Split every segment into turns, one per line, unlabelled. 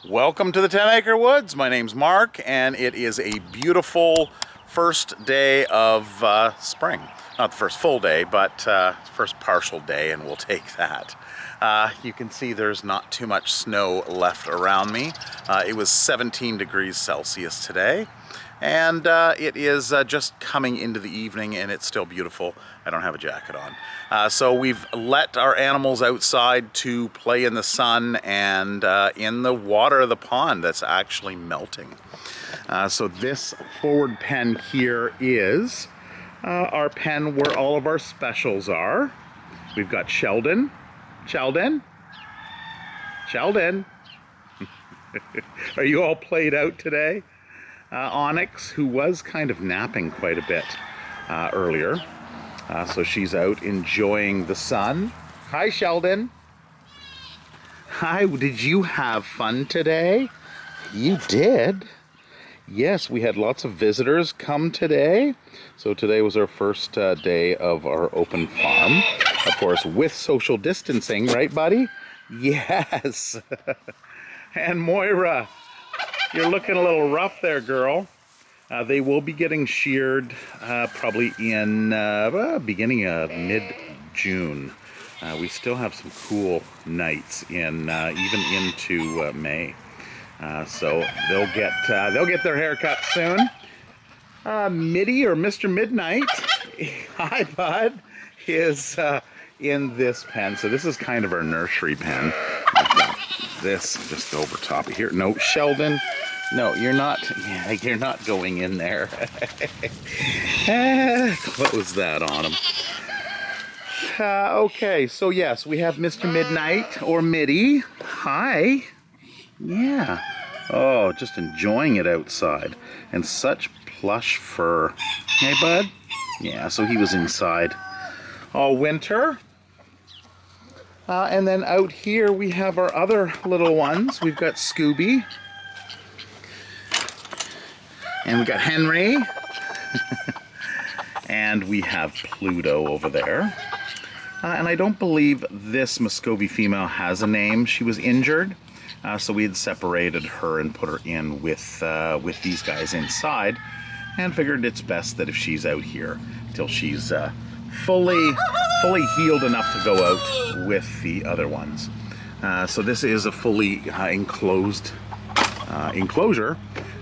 Welcome to the 10 Acre Woods. My name's Mark, and it is a beautiful first day of spring. Not the first full day, but first partial day, and we'll take that. You can see there's not too much snow left around me. It was 17 degrees Celsius today, and it is just coming into the evening, and it's still beautiful. I don't have a jacket on. So we've let our animals outside to play in the sun and in the water of the pond that's actually melting. So this forward pen here is our pen where all of our specials are. We've got Sheldon. Sheldon? Are you all played out today? Onyx, who was kind of napping quite a bit earlier. So she's out enjoying the sun. Hi, Sheldon. Hi, did you have fun today? You did? Yes, we had lots of visitors come today. So today was our first day of our open farm. Of course, with social distancing, right, buddy? Yes. And Moira, you're looking a little rough there, girl. They will be getting sheared probably in beginning of mid-June. We still have some cool nights in even into May. So they'll get their haircut soon. Mitty or Mr. Midnight, hi bud, is in this pen. So this is kind of our nursery pen. I've got this just over top of here. No, Sheldon. No, you're not. Yeah, you're not going in there. Close that on him. Okay, so yes, we have Mr. Midnight or Mitty. Hi. Yeah. Oh, just enjoying it outside. And such plush fur. Hey, bud? Yeah, so he was inside all winter. And then out here we have our other little ones. We've got Scooby. And we got Henry. And we have Pluto over there. And I don't believe this Muscovy female has a name. She was injured. So we had separated her and put her in with these guys inside. And figured it's best that if she's out here till she's fully healed enough to go out with the other ones. So this is a fully enclosed enclosure.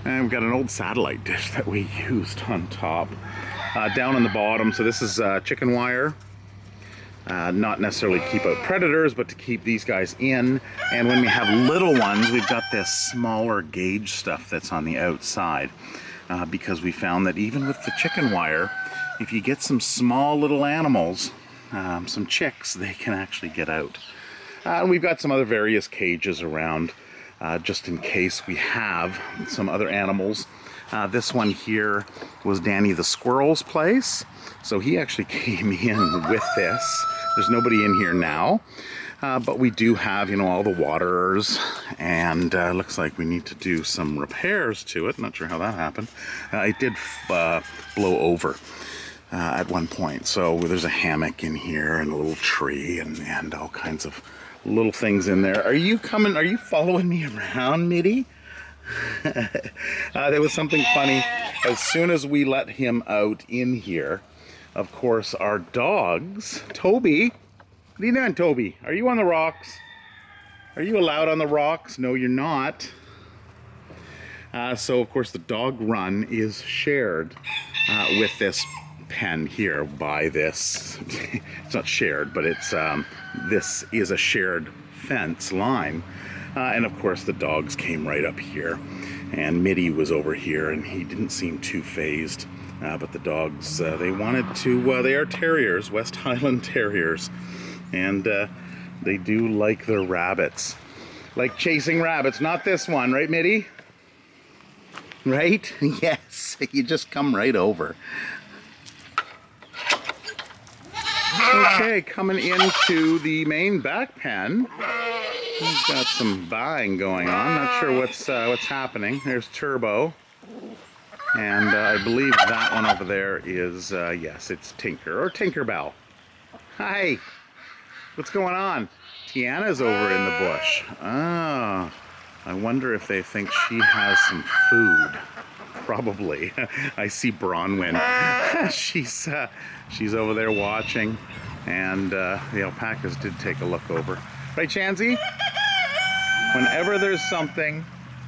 And we've got an old satellite dish that we used on top. Down on the bottom, so this is chicken wire. Not necessarily to keep out predators, but to keep these guys in. And when we have little ones, we've got this smaller gauge stuff that's on the outside. Because we found that even with the chicken wire, if you get some small little animals, some chicks, they can actually get out. And we've got some other various cages around. Just in case we have some other animals. This one here was Danny the squirrel's place. So he actually came in with this. There's nobody in here now. But we do have, you know, all the waterers. And looks like we need to do some repairs to it. Not sure how that happened. It did blow over at one point. So there's a hammock in here and a little tree and all kinds of little things in there. Are you following me around, Mitty? There was something funny. As soon as we let him out in here, of course, our dogs, Toby, what are you doing, Toby? Are you on the rocks? Are you allowed on the rocks? No, you're not. So, of course, the dog run is shared with this pen here by this. It's not shared, but it's this is a shared fence line. And of course the dogs came right up here, and Mitty was over here, and he didn't seem too phased. But the dogs, they wanted to, they are terriers, West Highland Terriers, and they do like their rabbits. Like chasing rabbits, not this one, right, Mitty? Right? Yes, you just come right over. Okay, coming into the main back pen. We've got some buying going on. Not sure what's happening. There's Turbo. And I believe that one over there is, yes, it's Tinker, or Tinkerbell. Hi. What's going on? Tiana's over in the bush. Ah. I wonder if they think she has some food. Probably. I see Bronwyn. she's over there watching, and the alpacas did take a look over. Right, Chansey? Whenever there's something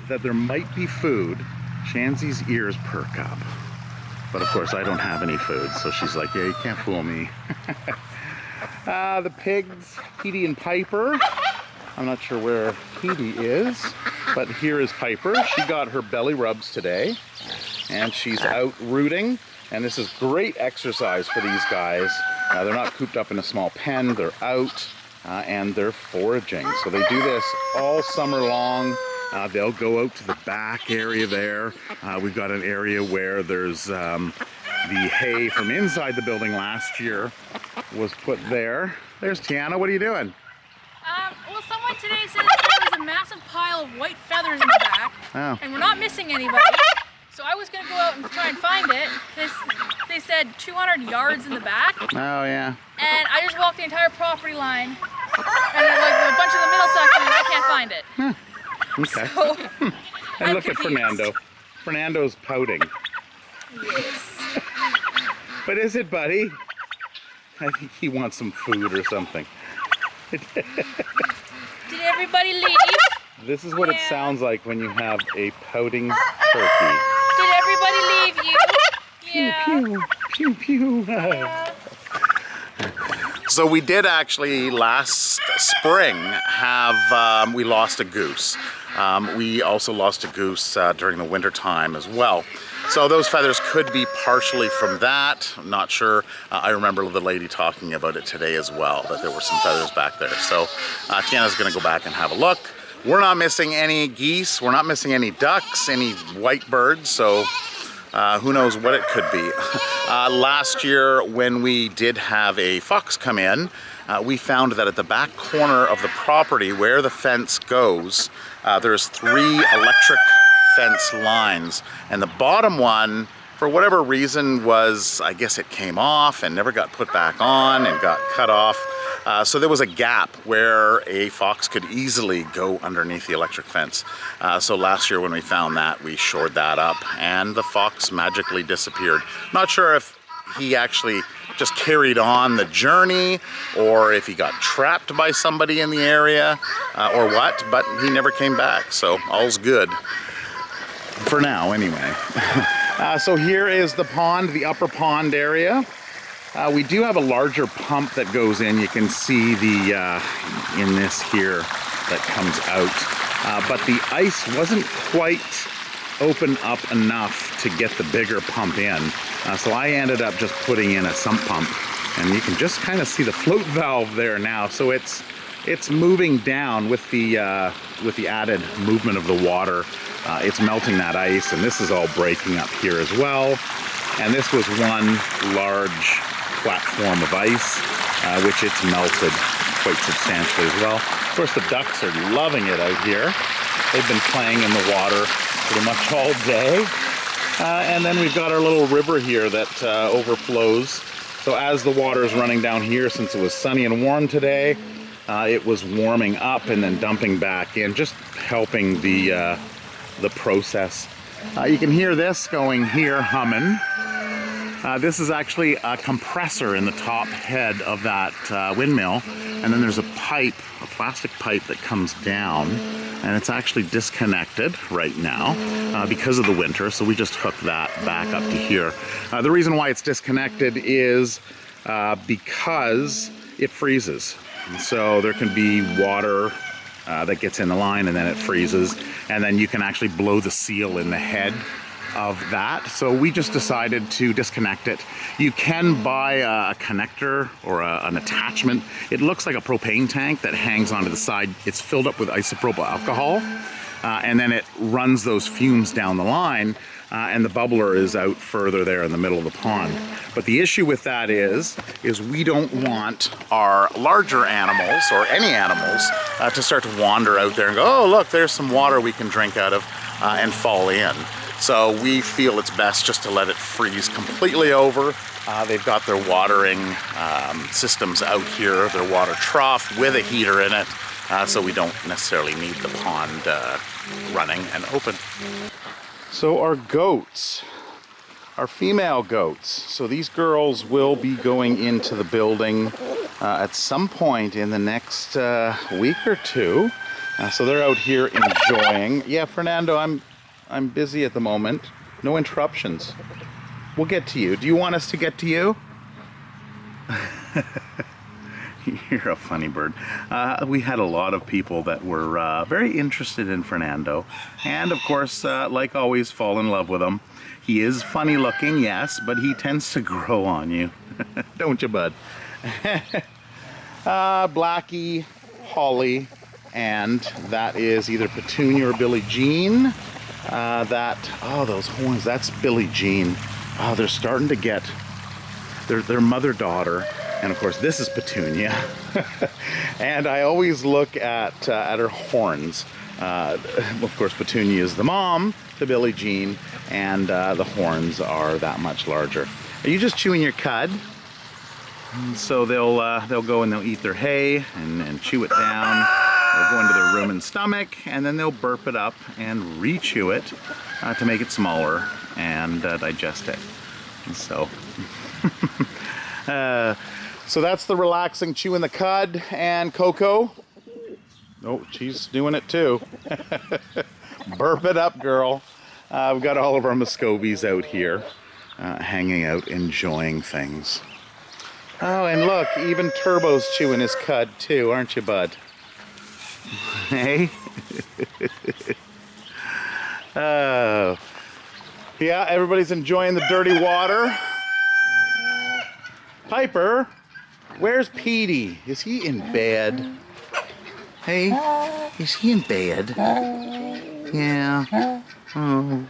that there might be food, Chansey's ears perk up. But of course I don't have any food, so she's like, yeah, you can't fool me. The pigs, Petey and Piper. I'm not sure where Petey is, but here is Piper. She got her belly rubs today, and she's out rooting, and this is great exercise for these guys. They're not cooped up in a small pen, they're out, and they're foraging. So they do this all summer long. They'll go out to the back area there. We've got an area where there's the hay from inside the building last year was put there. There's Tiana, what are you doing?
Well, someone today said there was a massive pile of white feathers in the back, and we're not missing anybody. So I was going to go out and try and find it. They said 200 yards in the back.
Oh, yeah.
And I just walked the entire property line, and then like a bunch of the middle section, and I can't find it.
Okay.
So,
and look at Fernando. Fernando's pouting.
Yes.
What is it, buddy? I think he wants some food or something.
Did everybody leave?
This is what it sounds like when you have a pouting turkey.
Did everybody leave you? Yeah.
Pew, pew, pew, pew.
Yeah.
So we did actually last spring have, we lost a goose. We also lost a goose during the winter time as well. So those feathers could be partially from that. I'm not sure. I remember the lady talking about it today as well, that there were some feathers back there. So Tiana's gonna go back and have a look. We're not missing any geese. We're not missing any ducks, any white birds. So who knows what it could be. Last year when we did have a fox come in, we found that at the back corner of the property where the fence goes, there's 3 electric fence lines, and the bottom one, for whatever reason, was, I guess it came off and never got put back on and got cut off. So there was a gap where a fox could easily go underneath the electric fence. So last year when we found that, we shored that up and the fox magically disappeared. Not sure if he actually just carried on the journey or if he got trapped by somebody in the area or what, but he never came back, so all's good. For now, anyway. So here is the pond, the upper pond area. We do have a larger pump that goes in. You can see the in this here that comes out. But the ice wasn't quite open up enough to get the bigger pump in. So I ended up just putting in a sump pump. And you can just kind of see the float valve there now. So it's moving down with the added movement of the water. It's melting that ice, and this is all breaking up here as well. And this was one large platform of ice, which it's melted quite substantially as well. Of course, the ducks are loving it out here. They've been playing in the water pretty much all day. And then we've got our little river here that overflows. So as the water is running down here, since it was sunny and warm today, it was warming up and then dumping back in, just helping the process. You can hear this going here humming. This is actually a compressor in the top head of that windmill, and then there's a pipe, a plastic pipe that comes down, and it's actually disconnected right now because of the winter, so we just hooked that back up to here. The reason why it's disconnected is because it freezes. So there can be water that gets in the line and then it freezes, and then you can actually blow the seal in the head of that. So we just decided to disconnect it. You can buy a connector or an attachment. It looks like a propane tank that hangs onto the side. It's filled up with isopropyl alcohol, and then it runs those fumes down the line, and the bubbler is out further there in the middle of the pond. But the issue with that is we don't want our larger animals, or any animals, to start to wander out there and go, oh look, there's some water we can drink out of, and fall in. So we feel it's best just to let it freeze completely over. They've got their watering systems out here, their water trough with a heater in it. so we don't necessarily need the pond running and open. So our goats, our female goats. So these girls will be going into the building at some point in the next week or two. So they're out here enjoying. Yeah, Fernando, I'm busy at the moment. No interruptions. We'll get to you. Do you want us to get to you? You're a funny bird. We had a lot of people that were very interested in Fernando, and of course, like always, fall in love with him. He is funny looking, yes, but he tends to grow on you. Don't you, bud? Blackie, Holly, and that is either Petunia or Billie Jean. Oh, those horns, that's Billie Jean. Oh, they're starting to get, they're mother-daughter. And of course, this is Petunia. And I always look at her horns. Of course, Petunia is the mom to Billie Jean, and the horns are that much larger. Are you just chewing your cud? So they'll go and they'll eat their hay and chew it down. They'll go into their room and stomach, and then they'll burp it up and re-chew it to make it smaller and digest it. So. So that's the relaxing chewing the cud. And Coco, oh, she's doing it too. Burp it up, girl. We've got all of our Muscovies out here, hanging out, enjoying things. Oh, and look, even Turbo's chewing his cud too, aren't you, bud? Hey? Oh. Yeah, everybody's enjoying the dirty water. Piper, where's Petey? Is he in bed? Hey, is he in bed? Yeah. Oh.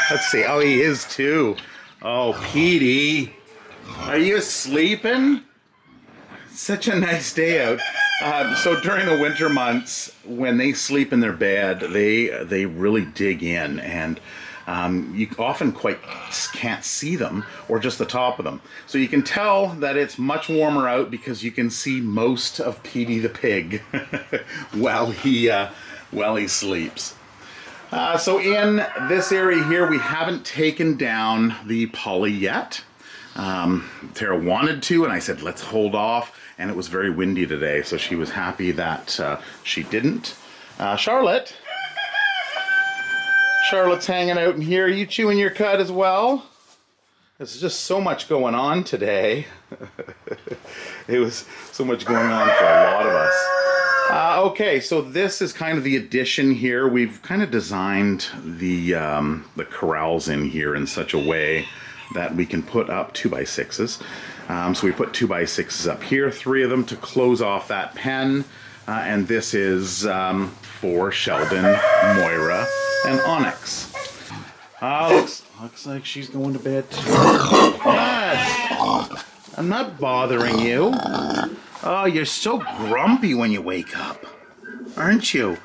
Let's see. Oh, he is too. Oh, Petey, are you sleeping? Such a nice day out. So during the winter months, when they sleep in their bed, they really dig in, and you often quite can't see them, or just the top of them. So you can tell that it's much warmer out because you can see most of Petey the pig while he sleeps. So in this area here, we haven't taken down the poly yet. Tara wanted to, and I said, let's hold off. And it was very windy today, so she was happy that she didn't. Charlotte's hanging out in here. Are you chewing your cud as well? There's just so much going on today. It was so much going on for a lot of us. Okay, so this is kind of the addition here. We've kind of designed the corrals in here in such a way that we can put up 2x6s. So we put 2x6s up here, 3 of them to close off that pen. And this is for Sheldon, Moira, and Onyx. Looks like she's going to bed too. What? I'm not bothering you. Oh, you're so grumpy when you wake up, aren't you?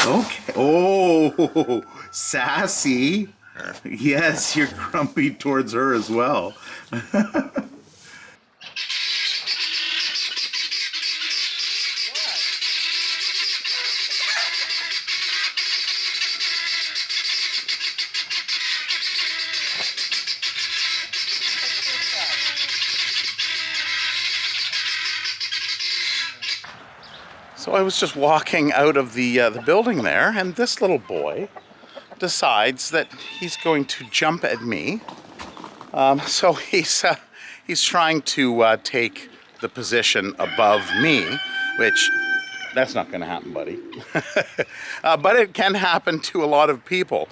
Okay. Oh, sassy. Yes, you're grumpy towards her as well. So I was just walking out of the building there, and this little boy decides that he's going to jump at me. So he's trying to take the position above me, which that's not going to happen, buddy. But it can happen to a lot of people,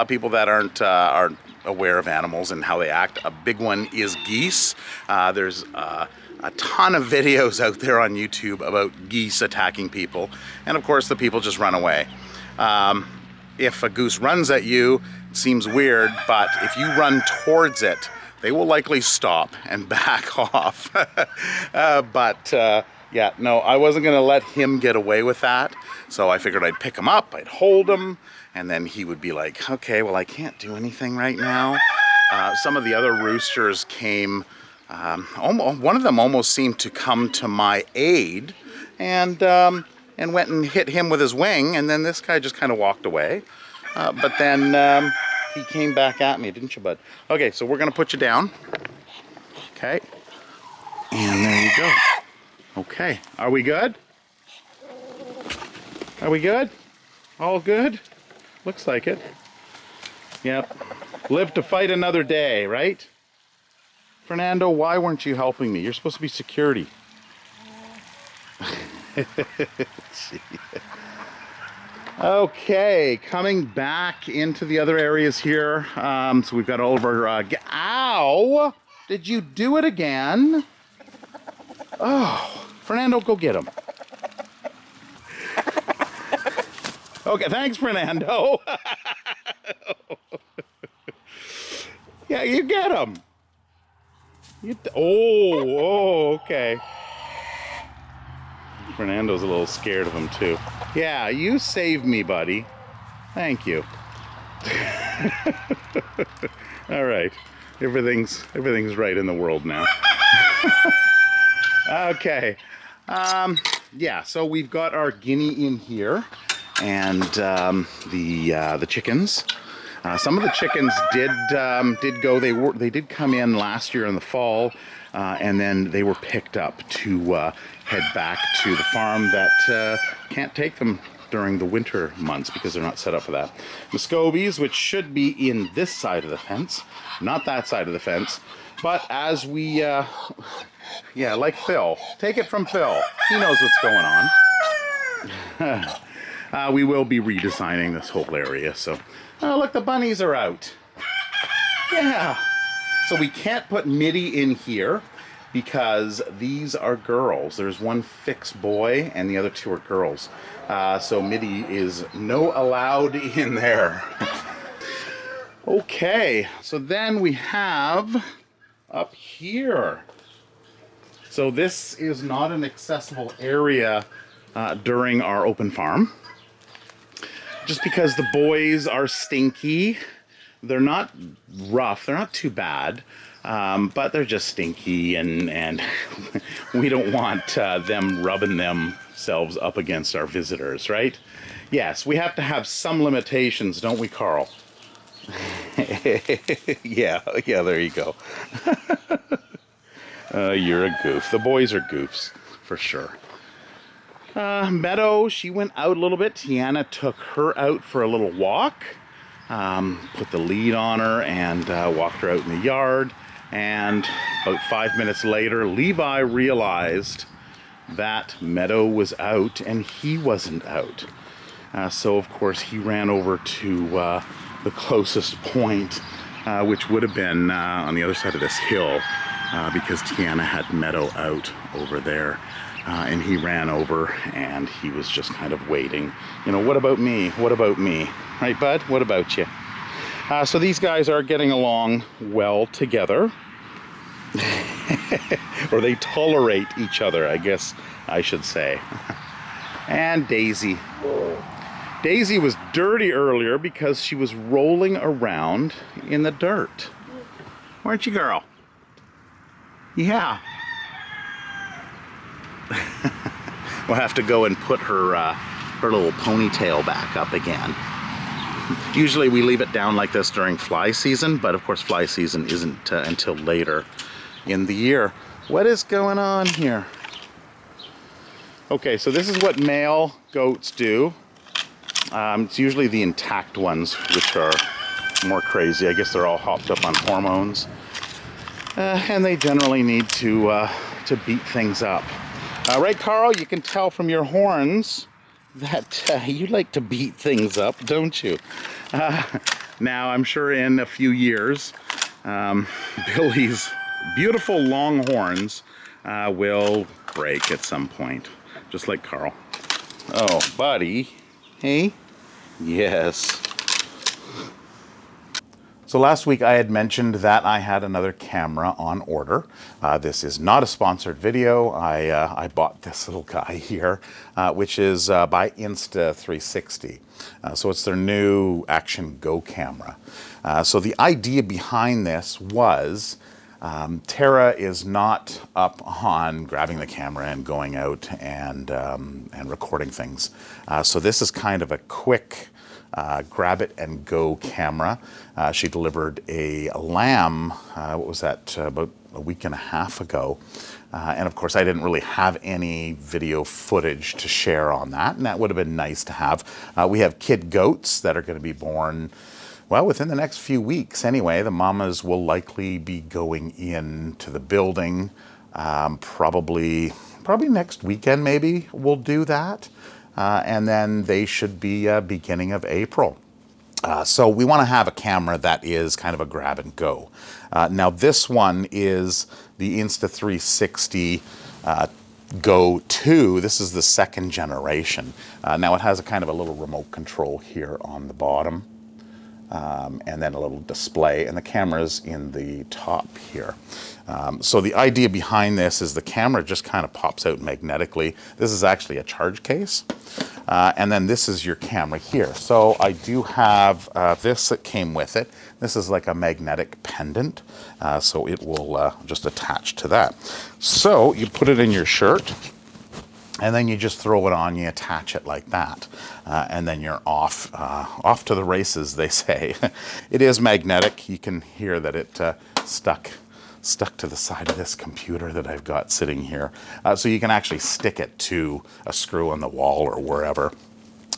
people that aren't aware of animals and how they act. A big one is geese. There's a ton of videos out there on YouTube about geese attacking people, and of course the people just run away. If a goose runs at you, it seems weird, but if you run towards it, they will likely stop and back off. Yeah, no, I wasn't gonna let him get away with that, so I figured I'd pick him up, I'd hold him, and then he would be like, okay, well, I can't do anything right now. Some of the other roosters came one of them almost seemed to come to my aid and went and hit him with his wing, and then this guy just kind of walked away. But then he came back at me, didn't you, bud? Okay, so we're going to put you down. Okay. And there you go. Okay, are we good? Are we good? All good? Looks like it. Yep. Live to fight another day, right? Fernando, why weren't you helping me? You're supposed to be security. Okay, coming back into the other areas here. So we've got all of our... Ow! Did you do it again? Oh, Fernando, go get him. Okay, thanks, Fernando. Yeah, you get him. Oh, okay. Fernando's a little scared of him too. Yeah, you saved me, buddy. Thank you. All right, everything's right in the world now. Okay. Yeah, so we've got our Guinea in here, and the chickens. Some of the chickens did go. They did come in last year in the fall, and then they were picked up to head back to the farm that can't take them during the winter months because they're not set up for that. Muscovies, which should be in this side of the fence, not that side of the fence. But as we, yeah, like Phil. Take it from Phil. He knows what's going on. We will be redesigning this whole area. So, oh, look, the bunnies are out. Yeah. So we can't put Mitty in here because these are girls. There's one fixed boy and the other two are girls. So Mitty is no allowed in there. Okay, so then we have up here. So this is not an accessible area during our open farm. Just because the boys are stinky. They're not rough, they're not too bad, but they're just stinky, and we don't want them rubbing themselves up against our visitors, right? Yes, we have to have some limitations, don't we, Carl? yeah, there you go. You're a goof. The boys are goofs, for sure. Meadow, she went out a little bit. Tiana took her out for a little walk. Put the lead on her and walked her out in the yard. And about 5 minutes later, Levi realized that Meadow was out and he wasn't out. So, of course, he ran over to the closest point, which would have been on the other side of this hill, because Tiana had Meadow out over there. And he ran over and he was just kind of waiting. You know, what about me? What about me? Right, bud? What about you? So these guys are getting along well together. Or they tolerate each other, I guess I should say. And Daisy. Daisy was dirty earlier because she was rolling around in the dirt. Weren't you, girl? Yeah. We'll have to go and put her her little ponytail back up again. Usually we leave it down like this during fly season, but of course fly season isn't until later in the year. What is going on here? Okay, so this is what male goats do. It's usually the intact ones which are more crazy. I guess they're all hopped up on hormones. And they generally need to beat things up. Right, Carl, you can tell from your horns that you like to beat things up, don't you? Now, I'm sure in a few years, Billy's beautiful long horns will break at some point, just like Carl. Oh, buddy. Hey? Yes. So last week I had mentioned that I had another camera on order. This is not a sponsored video. I bought this little guy here, which is by Insta360. So it's their new Action Go camera. So the idea behind this was Tara is not up on grabbing the camera and going out and recording things. So this is kind of a quick grab it and go camera. She delivered a lamb, what was that, about a week and a half ago. And of course I didn't really have any video footage to share on that, and that would have been nice to have. We have kid goats that are going to be born, well, within the next few weeks anyway. The mamas will likely be going into the building, probably next weekend maybe we'll do that. And then they should be beginning of April. So we want to have a camera that is kind of a grab and go. Now this one is the Insta360 Go 2. This is the second generation. Now it has a kind of a little remote control here on the bottom. And then a little display, and the camera's in the top here. So the idea behind this is the camera just kind of pops out magnetically. This is actually a charge case. And then this is your camera here. So I do have this that came with it. This is like a magnetic pendant. So it will just attach to that. So you put it in your shirt, and then you just throw it on, you attach it like that, and then you're off to the races, they say. It is magnetic. You can hear that it stuck to the side of this computer that I've got sitting here. So you can actually stick it to a screw on the wall or wherever.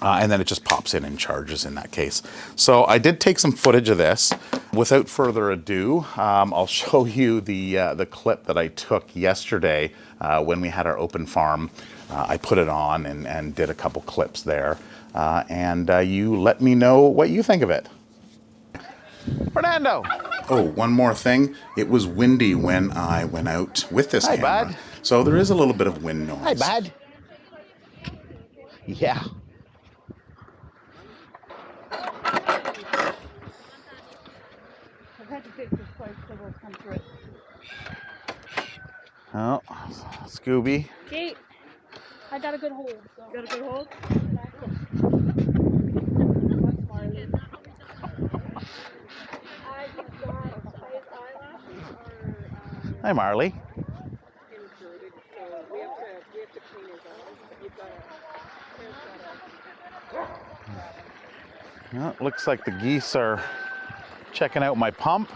And then it just pops in and charges in that case. So I did take some footage of this. Without further ado, I'll show you the clip that I took yesterday when we had our open farm. I put it on and did a couple clips there. And you let me know what you think of it. Fernando! Oh, one more thing. It was windy when I went out with this camera.
Hi, bud.
So there is a little bit of wind noise.
Hi, bud. Yeah.
I've had to fix this twice so we'll come through it.
Oh, Scooby.
Gate. I got a good hold. So. Got a good hold?
Hi, Marley. Well, it looks like the geese are checking out my pump.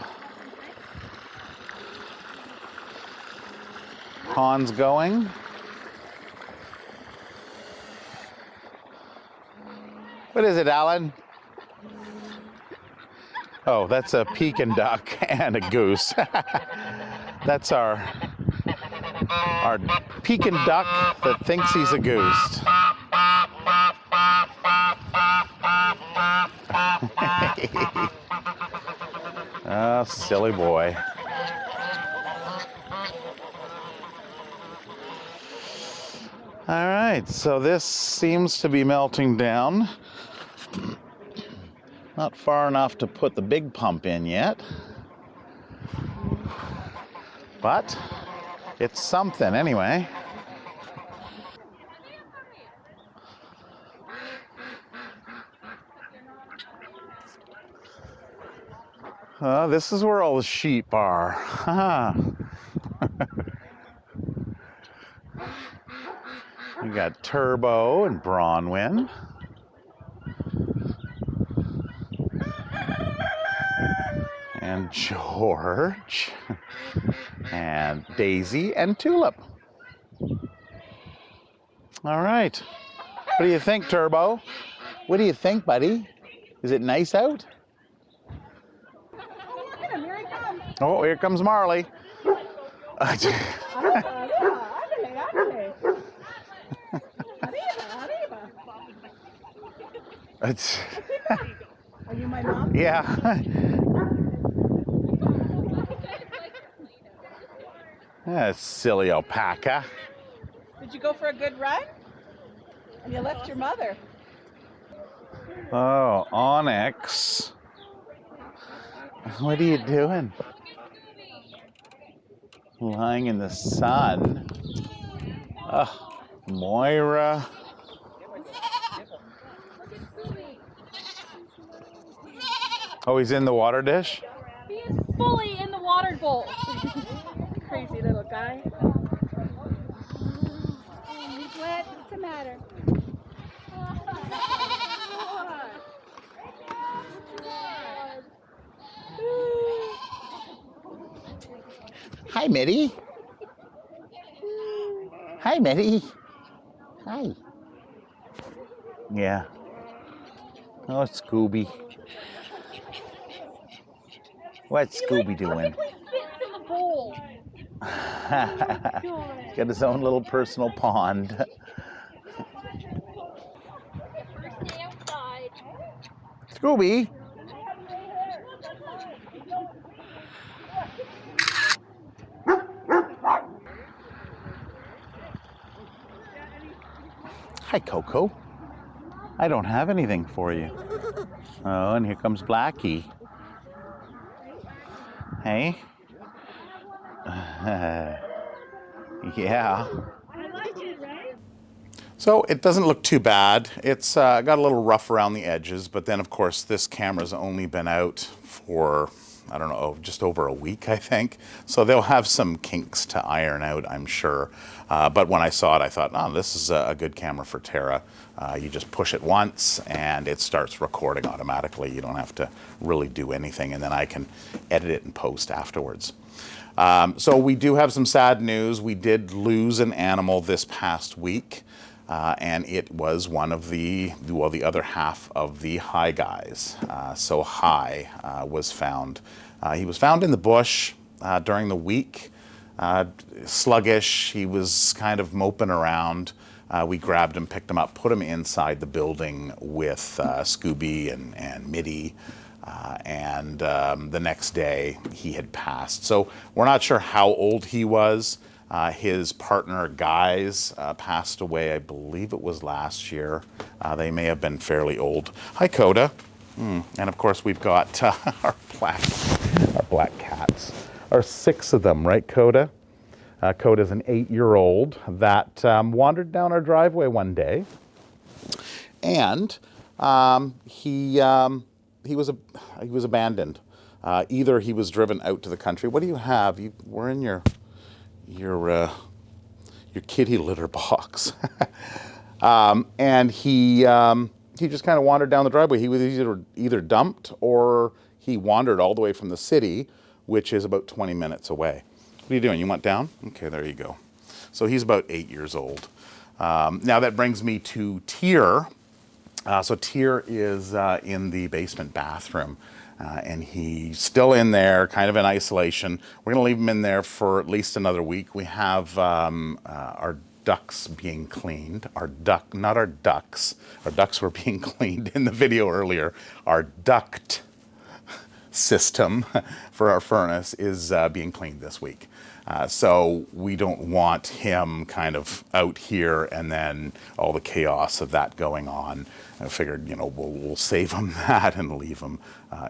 Pond's going. What is it, Alan? Oh, that's a Pekin duck and a goose. That's our Pekin duck that thinks he's a goose. Oh, silly boy. All right, so this seems to be melting down. Not far enough to put the big pump in yet. But it's something anyway. This is where all the sheep are. We got Turbo and Bronwyn. And George. And Daisy and Tulip. All right. What do you think, Turbo? What do you think, buddy? Is it nice out? Oh, here comes Marley.
Are you my mom?
Yeah. That silly alpaca.
Did you go for a good run? And you left your mother.
Oh, Onyx. What are you doing? Lying in the sun. Oh, Moira. Oh, he's in the water dish?
He is fully in the water bowl.
crazy little guy. He's wet. What's the matter?
Hi, Mitty. Hi, Mitty. Hi. Yeah. Oh, it's Scooby. What's Scooby doing?
In the bowl.
Got his own little personal pond.
Stay outside.
Scooby. Hi, Coco. I don't have anything for you. Oh, and here comes Blackie. Hey? Yeah.
I like it, right?
So it doesn't look too bad. It's got a little rough around the edges, but then of course this camera's only been out for, I don't know, just over a week, I think. So they'll have some kinks to iron out, I'm sure. But when I saw it, I thought, oh, this is a good camera for Tara. You just push it once and it starts recording automatically. You don't have to really do anything, and then I can edit it and post afterwards. So we do have some sad news. We did lose an animal this past week. And it was one of the other half of the High guys. So High was found. He was found in the bush during the week, sluggish. He was kind of moping around. We grabbed him, picked him up, put him inside the building with Scooby and Mitty. And the next day he had passed. So we're not sure how old he was. His partner, Guys, passed away, I believe it was last year. They may have been fairly old. Hi, Koda. And of course, we've got our black cats. Our 6 of them, right, Koda? Koda's an 8-year-old that wandered down our driveway one day. And he was abandoned. Either he was driven out to the country. What do you have? We're in your kitty litter box. And he just kind of wandered down the driveway. He was either dumped or he wandered all the way from the city, which is about 20 minutes away. What are you doing? You want down? Okay, there you go. So he's about 8 years old. Now that brings me to Tyr. So Tyr is in the basement bathroom. And he's still in there, kind of in isolation. We're going to leave him in there for at least another week. We have our ducks being cleaned. Not our ducks. Our ducks were being cleaned in the video earlier. Our duct system for our furnace is being cleaned this week. So we don't want him kind of out here and then all the chaos of that going on. I figured, we'll save him that and leave him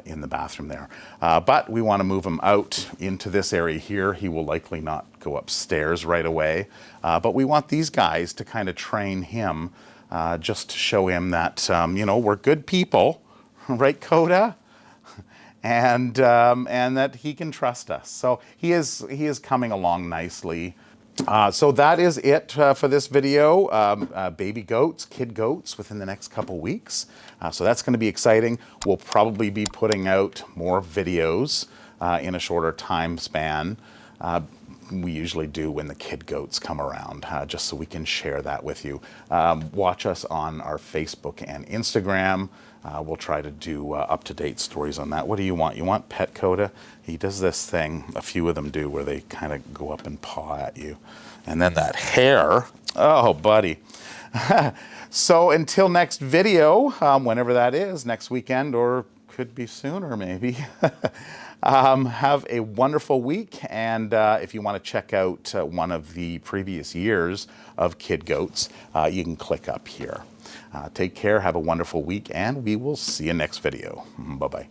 in the bathroom there. But we want to move him out into this area here. He will likely not go upstairs right away. But we want these guys to kind of train him just to show him that, we're good people, right, Koda? And that he can trust us. So he is coming along nicely. So that is it for this video. Baby goats, kid goats within the next couple weeks. So that's going to be exciting. We'll probably be putting out more videos in a shorter time span. We usually do when the kid goats come around, just so we can share that with you. Watch us on our Facebook and Instagram. We'll try to do up-to-date stories on that. What do you want? You want pet Koda? He does this thing, a few of them do, where they kind of go up and paw at you. And then that hair, oh, buddy. So until next video, whenever that is, next weekend, or could be sooner maybe. Have a wonderful week, and if you want to check out one of the previous years of Kid Goats, you can click up here. Take care, have a wonderful week, and we will see you next video. Bye-bye.